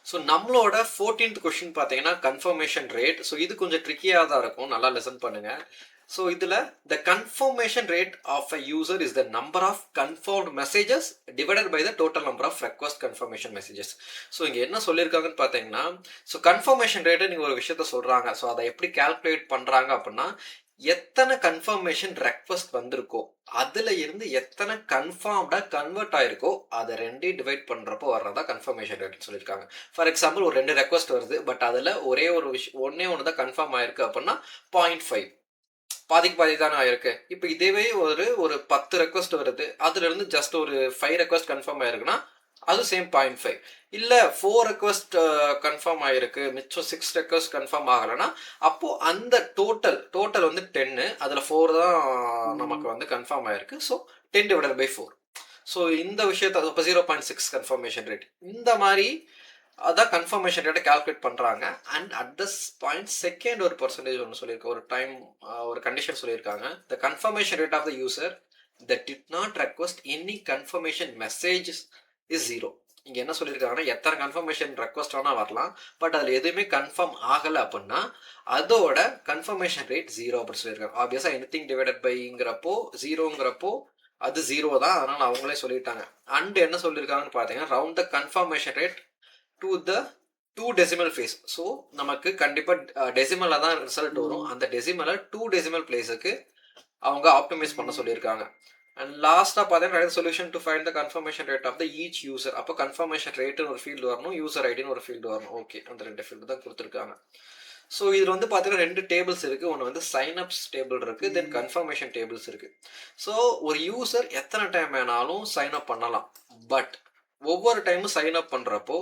So நம்மளோட 14th question பார்த்தீங்கன்னா confirmation rate. So இது கொஞ்சம் ட்ரிக்கியாக தான் இருக்கும், நல்லா லெசன் பண்ணுங்க. ஸோ இதில் the confirmation rate of a user is the number of confirmed messages divided by the total number of request confirmation messages. So இங்கே என்ன சொல்லியிருக்காங்கன்னு பார்த்தீங்கன்னா, ஸோ கன்ஃபர்மேஷன் ரேட்டை நீங்கள் ஒரு விஷயத்த சொல்கிறாங்க. ஸோ அதை எப்படி கால்குலேட் பண்ணுறாங்க அப்படின்னா, எத்தனை கன்ஃபர்மேஷன் ரெக்வஸ்ட் வந்திருக்கோ அதுல இருந்து எத்தனை கன்ஃபார்ம்டா கன்வெர்ட் ஆயிருக்கோ அதை ரெண்டையும் டிவைட் பண்றப்போ வர்றதா கன்ஃபர்மேஷன் ரேட்னு சொல்லியிருக்காங்க. ஃபார் எக்ஸாம்பிள் ஒரு 2 ரெக்வஸ்ட் வருது, பட் அதுல ஒரே ஒரு விஷயம் ஒன்னே ஒன்று தான் கன்ஃபார்ம் ஆயிருக்கு அப்படின்னா 0.5, பாதிக்கு பாதி தானே ஆயிருக்கு. இப்போ இதேவே ஒரு 10 ரெக்வஸ்ட் வருது, அதுல இருந்து ஜஸ்ட் ஒரு 5 ரெக்வஸ்ட் கன்ஃபார்ம் ஆயிருக்குன்னா அது சேம் 0.5. இல்லை 4 ரெக்வஸ்ட் கன்ஃபார்ம் ஆயிருக்கு, மிச்சம் 6 ரெக்வஸ்ட் கன்ஃபார்ம் ஆகலைன்னா அப்போ அந்த டோட்டல் வந்து 10, அதில் 4 தான் நமக்கு வந்து கன்ஃபார்ம் ஆயிருக்கு. So 10 divided by 4. ஸோ இந்த விஷயத்த இப்போ 0.6 கன்ஃபர்மேஷன் ரேட். இந்த மாதிரி அதான் கன்ஃபர்மேஷன் ரேட்டை கால்குலேட் பண்ணுறாங்க. And at this point second ஒரு பர்சன்டேஜ் ஒன்று சொல்லியிருக்காங்க, ஒரு டைம் ஒரு கண்டிஷன் சொல்லியிருக்காங்க. The confirmation rate of the user that did not request any confirmation messages is 0. இங்கே என்ன சொல்லியிருக்காங்கன்னா, எத்தனை கன்ஃபர்மேஷன் ரெக்வஸ்ட் வேணால் வரலாம், பட் அதில் எதுவுமே கன்ஃபார்ம் ஆகலை அப்படின்னா அதோட கன்ஃபர்மேஷன் ரேட் 0 அப்படின்னு சொல்லியிருக்காங்க. ஆப்வியஸாக எனிதிங் டிவைடட் பைங்கிறப்போ 0ங்கிறப்போ அது 0 தான், அதனால் அவங்களே சொல்லிட்டாங்க. அண்ட் என்ன சொல்லியிருக்காங்கன்னு பார்த்தீங்கன்னா, round the confirmation rate to the 2 decimal place. So நமக்கு கண்டிப்பாக டெசிமலில் தான் ரிசல்ட் வரும். அந்த டெசிமலை 2 டெசிமல் பிளேஸுக்கு அவங்க ஆப்டிமைஸ் பண்ண சொல்லியிருக்காங்க. அண்ட் லாஸ்ட்டாக பார்த்தீங்கன்னா solution to find the confirmation rate of the each user. அப்போ கன்ஃபர்மேஷன் ரேட்டுன்னு ஒரு ஃபீல்டு வரணும், யூசர் ஐடின்னு ஒரு ஃபீல்டு வரணும். ஓகே, அந்த 2 ஃபீல்டு தான் கொடுத்துருக்காங்க. ஸோ இதில் வந்து பார்த்தீங்கன்னா 2 டேபிள்ஸ் இருக்குது. ஒன்று வந்து சைன்அப்ஸ் டேபிள் இருக்குது, தென் கன்ஃபர்மேஷன் டேபிள்ஸ் இருக்குது. ஸோ ஒரு யூசர் எத்தனை டைம் வேணாலும் சைன் அப் பண்ணலாம், பட் ஒவ்வொரு டைமும் சைன் அப் பண்ணுறப்போ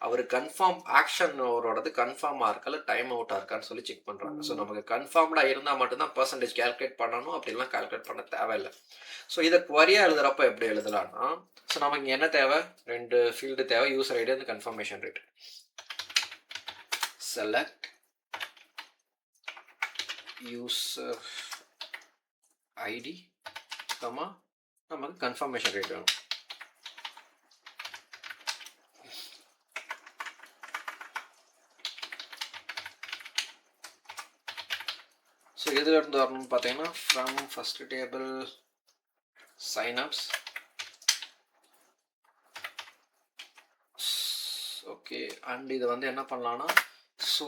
அவர் கன்ஃபார்ம் ஆக்ஷன் அவரோடது கன்ஃபார்மாக இருக்கல டைம் அவுட்டாக இருக்கான்னு சொல்லி செக் பண்ணுறாங்க. ஸோ நமக்கு கன்ஃபார்ம்டாக இருந்தால் மட்டும்தான் பர்சன்டேஜ் கால்குலேட் பண்ணணும், அப்படிலாம் கால்குலேட் பண்ண தேவையில்லை. ஸோ இதை குவரியாக எழுதுறப்போ எப்படி எழுதலாம்னா, ஸோ நமக்கு என்ன தேவை, 2 ஃபீல்டு தேவை, யூசர் ஐடி அந்த confirmation rate. Select user ID நமக்கு கன்ஃபர்மேஷன் ரேட் வேணும். ஸோ எதுல இருந்து வரணும்னு பார்த்தீங்கன்னா, from first table signups. Okay, and இது வந்து என்ன பண்ணலான்னா, ஸோ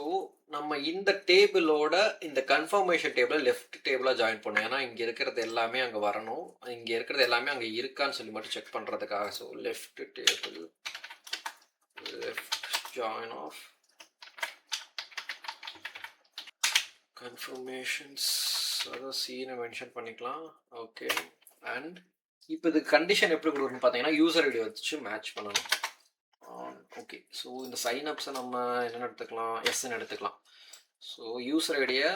நம்ம இந்த டேபிளோட இந்த கன்ஃபர்மேஷன் டேபிளை லெஃப்ட் டேபிளாக ஜாயின் பண்ணோம். ஏன்னா இங்கே இருக்கிறது எல்லாமே அங்கே வரணும், இங்கே இருக்கிறது எல்லாமே அங்கே இருக்கான்னு சொல்லி மட்டும் செக் பண்ணுறதுக்காக. So left table left join of confirmations, அதான் சீனை மென்ஷன் பண்ணிக்கலாம். ஓகே, அண்ட் இப்போ இது கண்டிஷன் எப்படி கொடுக்கணும்னு பார்த்தீங்கன்னா, யூசர் ஐடி வச்சு மேட்ச் பண்ணணும். ஓகே, ஸோ இந்த சைன்அப்ஸை நம்ம என்னென்னு எடுத்துக்கலாம், எஸ்ன்னு எடுத்துக்கலாம். ஸோ யூசர் ஐடியை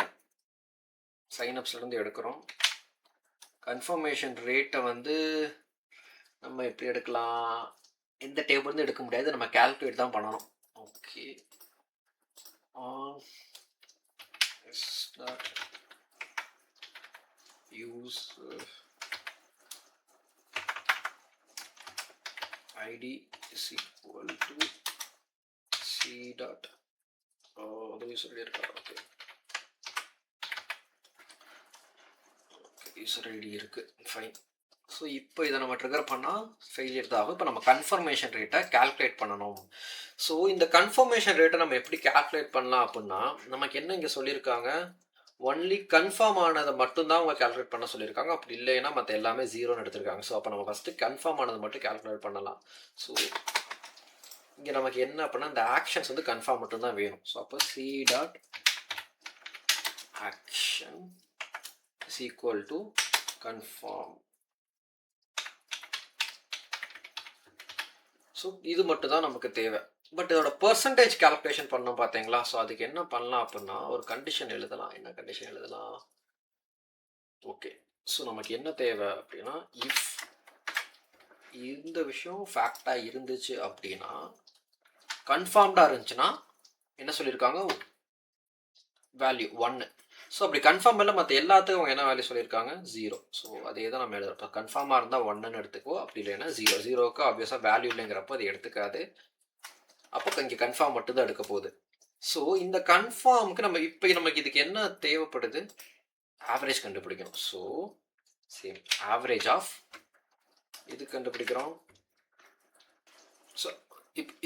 சைன்அப்ஸ்லேருந்து எடுக்கிறோம். கன்ஃபர்மேஷன் ரேட்டை வந்து நம்ம எப்படி எடுக்கலாம், எந்த டேபிள்லேருந்து எடுக்க முடியாது, நம்ம கால்குலேட் தான் பண்ணணும். Okay, user id is equal to c dot user id இருக்கா. ஓகே, யூசர் ஐடி இருக்கு, ஃபைன். ஸோ இப்போ இதை நம்ம ட்ரிகர் பண்ணால் ஃபெயிலியர் தான் ஆகும். இப்போ நம்ம கன்ஃபர்மேஷன் ரேட்டை கால்குலேட் பண்ணணும். ஸோ இந்த கன்ஃபர்மேஷன் ரேட்டை நம்ம எப்படி கால்குலேட் பண்ணலாம் அப்படின்னா, நமக்கு என்ன இங்கே சொல்லியிருக்காங்க, ஒன்லி கன்ஃபார்ம் ஆனதை மட்டும்தான் அவங்க கால்குலேட் பண்ண சொல்லியிருக்காங்க. அப்படி இல்லைன்னா மற்ற எல்லாமே 0ன்னு எடுத்திருக்காங்க. ஸோ அப்போ நம்ம ஃபஸ்ட்டு கன்ஃபார்ம் ஆனதை மட்டும் கால்குலேட் பண்ணலாம். ஸோ இங்கே நமக்கு என்ன அப்படின்னா, இந்த ஆக்ஷன்ஸ் வந்து கன்ஃபார்ம் மட்டும்தான் வேணும். ஸோ அப்போ c dot action is equal to confirm. So இது மட்டும் தான் நமக்கு தேவை. பட் இதோட பர்சன்டேஜ் கால்குலேஷன் பண்ணோம் பார்த்தீங்களா. ஸோ அதுக்கு என்ன பண்ணலாம் அப்படின்னா, ஒரு கண்டிஷன் எழுதலாம். என்ன கண்டிஷன் எழுதலாம், ஓகே. ஸோ நமக்கு என்ன தேவை அப்படின்னா, இஃப் இந்த விஷயம் ஃபேக்டாக இருந்துச்சு அப்படின்னா, கன்ஃபார்ம்டாக இருந்துச்சுன்னா என்ன சொல்லியிருக்காங்க, வேல்யூ 1. ஸோ அப்படி கன்ஃபார்ம் இல்லை மற்ற எல்லாத்துக்கும் அவங்க என்ன வேல்யூ சொல்லியிருக்காங்க, 0. ஸோ அதே தான் நம்ம எழுதுறோம். இப்போ கன்ஃபார்மாக இருந்தால் 1ன்னு எடுத்துக்கோ, அப்படி இல்லைன்னா 0. 0க்கு ஆப்வியஸாக வேல்யூ இல்லைங்கிறப்போ அது எடுத்துக்காது. அப்போ இங்கே கன்ஃபார்ம் மட்டும்தான் எடுக்க போகுது. ஸோ இந்த கன்ஃபார்முக்கு நமக்கு இதுக்கு என்ன தேவைப்படுது? ஆவரேஜ் கண்டுபிடிக்கணும். ஸோ சேம் ஆவரேஜ் ஆஃப் இது கண்டுபிடிக்கிறோம். ஸோ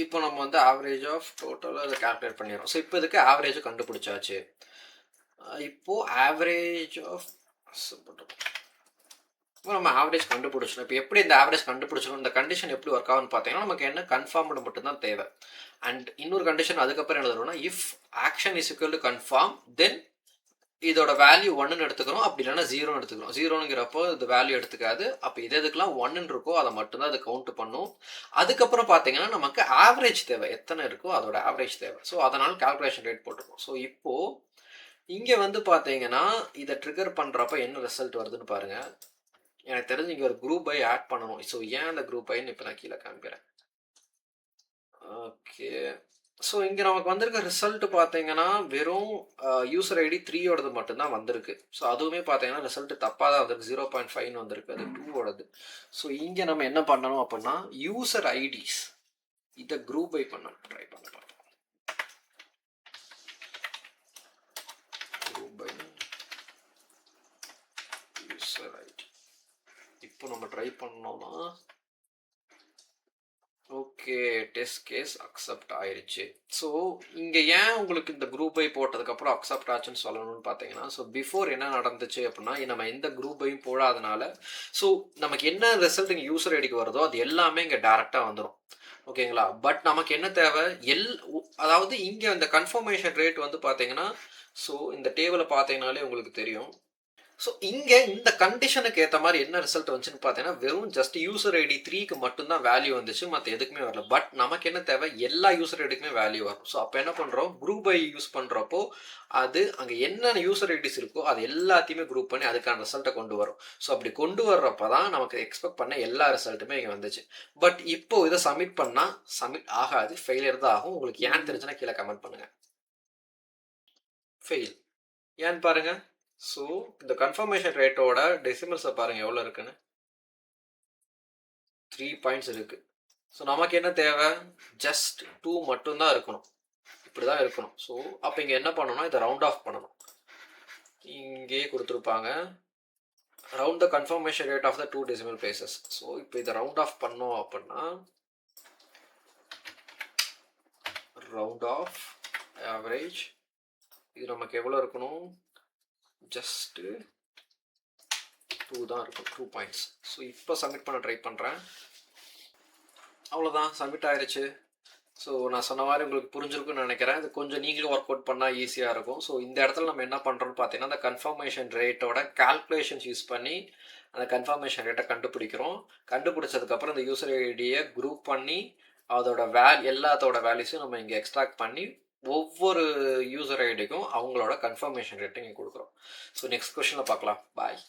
இப்போ நம்ம வந்து ஆவரேஜ் ஆஃப் டோட்டலாக அதை கால்குலேட் பண்ணிடுறோம். ஸோ இப்போ இதுக்கு ஆவரேஜை கண்டுபிடிச்சாச்சு. இப்போது ஆவரேஜ் ஆஃப் இப்போ நம்ம ஆவரேஜ் கண்டுபிடிச்சோம். இப்போ எப்படி இந்த ஆவரேஜ் கண்டுபிடிச்சோம், இந்த கண்டிஷன் எப்படி ஒர்க் ஆகும்னு பார்த்தீங்கன்னா நமக்கு என்ன கன்ஃபார்ம்டு மட்டும்தான் தேவை. அண்ட் இன்னொரு கண்டிஷன் அதுக்கப்புறம் என்ன எழுதுறோம்னா, if action is equal to confirm then இதோட வேல்யூ 1ன்னு எடுத்துக்கிறோம், அப்படி இல்லைன்னா 0ன்னு எடுத்துக்கிறோம். 0ங்கிறப்போ இது வேல்யூ எடுத்துக்காது. அப்போ இதுக்கெல்லாம் 1ன்னு இருக்கோ அதை மட்டும்தான் அது கவுண்ட் பண்ணும். அதுக்கப்புறம் பார்த்தீங்கன்னா நமக்கு ஆவரேஜ் தேவை, எத்தனை இருக்கோ அதோட ஆவரேஜ் தேவை. ஸோ அதனால் கால்குலேஷன் ரேட் போட்டுருக்கோம். ஸோ இப்போது இங்கே வந்து பார்த்தீங்கன்னா இதை ட்ரிகர் பண்ணுறப்ப என்ன ரிசல்ட் வருதுன்னு பாருங்கள். எனக்கு தெரிஞ்சு இங்கே ஒரு குரூப் பை ஆட் பண்ணணும். ஸோ ஏன் அந்த குரூப் பைன்னு இப்போ நான் கீழே காமிக்கிறேன். ஓகே, ஸோ இங்கே நமக்கு வந்திருக்க ரிசல்ட் பார்த்தீங்கன்னா வெறும் யூசர் ஐடி 3யோடது மட்டும்தான் வந்திருக்கு. ஸோ அதுவுமே பார்த்தீங்கன்னா ரிசல்ட் தப்பாக தான் வந்திருக்கு. 0.5 வந்திருக்கு, அது 2ஓடது. ஸோ இங்கே நம்ம என்ன பண்ணணும் அப்படின்னா யூசர் ஐடிஸ் இதை குரூப் பை பண்ண ட்ரை பண்ண பார்ப்போம். குரூப் பை யூசர் ஐடி இப்போ நம்ம ட்ரை பண்ணோம்னா ஓகே, டெஸ்ட் கேஸ் அக்செப்ட் ஆயிடுச்சு. ஸோ இங்கே ஏன் உங்களுக்கு இந்த குரூப் பை போட்டதுக்கப்புறம் அக்செப்ட் ஆச்சுன்னு சொல்லணும்னு பார்த்தீங்கன்னா, ஸோ பிஃபோர் என்ன நடந்துச்சு அப்படின்னா நம்ம எந்த குரூப் பையும் போடாதனால ஸோ நமக்கு என்ன ரிசல்ட் இங்கே யூசர் ஐடிக்கு வருதோ அது எல்லாமே இங்கே டேரெக்டாக வந்துடும். ஓகேங்களா? பட் நமக்கு என்ன தேவை, அதாவது இங்கே இந்த கன்ஃபர்மேஷன் ரேட் வந்து பார்த்தீங்கன்னா, ஸோ இந்த டேபிளை பார்த்தீங்கனாலே உங்களுக்கு தெரியும். ஸோ இங்கே இந்த கண்டிஷனுக்கு ஏற்ற மாதிரி என்ன ரிசல்ட் வந்துச்சுன்னு பார்த்தீங்கன்னா வெறும் ஜஸ்ட் யூசர் ஐடி 3க்கு மட்டும்தான் வேல்யூ வந்துச்சு, மற்ற எதுக்குமே வரல. பட் நமக்கு என்ன தேவை, எல்லா யூசர் ஐடிக்குமே வேல்யூ வரும். ஸோ அப்போ என்ன பண்ணுறோம், குரூப் ஐ யூஸ் பண்ணுறப்போ அது அங்கே என்னென்ன யூசர் ஐடிஸ் இருக்கோ அது எல்லாத்தையுமே குரூப் பண்ணி அதுக்கான ரிசல்ட்டை கொண்டு வரும். ஸோ அப்படி கொண்டு வர்றப்ப தான் நமக்கு எக்ஸ்பெக்ட் பண்ண எல்லா ரிசல்ட்டுமே இங்கே வந்துச்சு. பட் இப்போ இதை சப்மிட் பண்ணால் சப்மிட் ஆகாது, ஃபெயிலியர் தான் ஆகும். உங்களுக்கு ஏன் தெரிஞ்சுன்னா கீழே கமெண்ட் பண்ணுங்கள். ஃபெயில் ஏன்னு பாருங்கள். ஸோ இந்த கன்ஃபர்மேஷன் ரேட்டோட டெசிமல்ஸை பாருங்கள் எவ்வளோ இருக்குன்னு, 3 பாயிண்ட்ஸ் இருக்குது. ஸோ நமக்கு என்ன தேவை, ஜஸ்ட் 2 மட்டும்தான் இருக்கணும், இப்படி தான் இருக்கணும். ஸோ அப்போ இங்கே என்ன பண்ணணும்னா இதை ரவுண்ட் ஆஃப் பண்ணணும். இங்கே கொடுத்துருப்பாங்க round the confirmation rate of the 2 decimal places. So இப்போ இதை ரவுண்ட் ஆஃப் பண்ணோம் அப்படின்னா ரவுண்ட் ஆஃப் ஆவரேஜ் இது நமக்கு எவ்வளோ இருக்கணும், ஜஸ்ட்டு 2 தான் இருக்கும், 2 பாயிண்ட்ஸ். ஸோ இப்போ சப்மிட் பண்ண ட்ரை பண்ணுறேன். அவ்வளோதான், சப்மிட் ஆயிடுச்சு. ஸோ நான் சொன்ன மாதிரி உங்களுக்கு புரிஞ்சிருக்குன்னு நினைக்கிறேன். இது கொஞ்சம் நீங்களும் ஒர்க் அவுட் பண்ணால் ஈஸியாக இருக்கும். ஸோ இந்த இடத்துல நம்ம என்ன பண்ணுறோம்னு பார்த்தீங்கன்னா அந்த கன்ஃபர்மேஷன் ரேட்டோட கால்குலேஷன்ஸ் யூஸ் பண்ணி அந்த கன்ஃபர்மேஷன் ரேட்டை கண்டுபிடிக்கிறோம். கண்டுபிடிச்சதுக்கப்புறம் இந்த யூசர் ஐடியை குரூப் பண்ணி அதோட எல்லாத்தோட வேல்யூஸும் நம்ம இங்கே எக்ஸ்ட்ராக்ட் பண்ணி ஒவ்வொரு யூசர் ஐடிக்கும் அவங்களோட கன்ஃபர்மேஷன் ரேட்டை இங்கே கொடுக்குறோம். ஸோ நெக்ஸ்ட் கொஸ்டினில் பார்க்கலாம். பாய்.